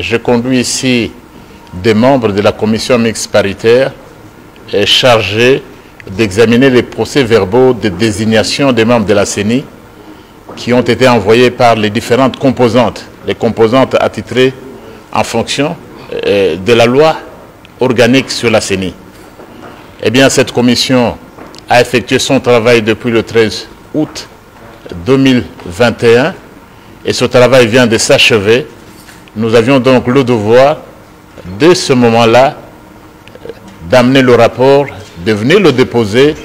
je conduis ici des membres de la commission mixte paritaire chargés d'examiner les procès-verbaux de désignation des membres de la CENI qui ont été envoyés par les différentes composantes, les composantes attitrées en fonction de la loi organique sur la CENI. Eh bien, cette commission a effectué son travail depuis le 13 août 2021 et ce travail vient de s'achever. Nous avions donc le devoir, dès ce moment-là, d'amener le rapport, de venir le déposer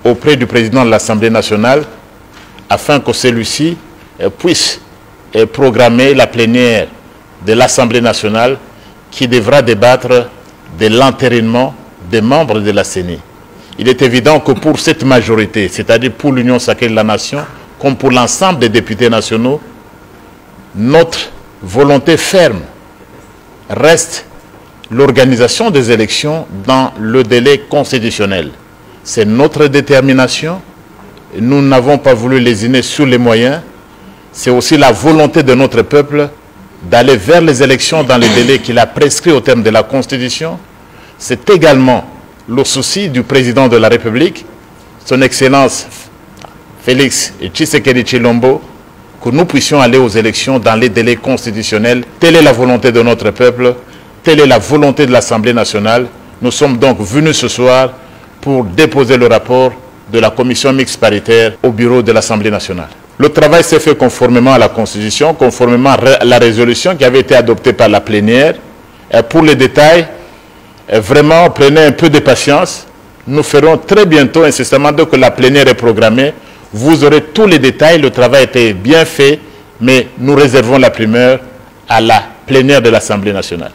auprès du président de l'Assemblée nationale afin que celui-ci puisse programmer la plénière de l'Assemblée nationale qui devra débattre de l'entérinement des membres de la CENI. Il est évident que pour cette majorité, c'est-à-dire pour l'Union sacrée de la Nation, comme pour l'ensemble des députés nationaux, notre volonté ferme reste l'organisation des élections dans le délai constitutionnel. C'est notre détermination. Nous n'avons pas voulu lésiner sur les moyens. C'est aussi la volonté de notre peuple d'aller vers les élections dans les délais qu'il a prescrits au terme de la Constitution. C'est également le souci du président de la République, son Excellence Félix Tshisekedi Tshilombo, que nous puissions aller aux élections dans les délais constitutionnels. Telle est la volonté de notre peuple, telle est la volonté de l'Assemblée nationale. Nous sommes donc venus ce soir pour déposer le rapport de la commission mixte paritaire au bureau de l'Assemblée nationale. Le travail s'est fait conformément à la Constitution, conformément à la résolution qui avait été adoptée par la plénière. Et pour les détails, vraiment, prenez un peu de patience. Nous ferons très bientôt, incessamment, dès que la plénière est programmée, vous aurez tous les détails. Le travail a été bien fait, mais nous réservons la primeur à la plénière de l'Assemblée nationale.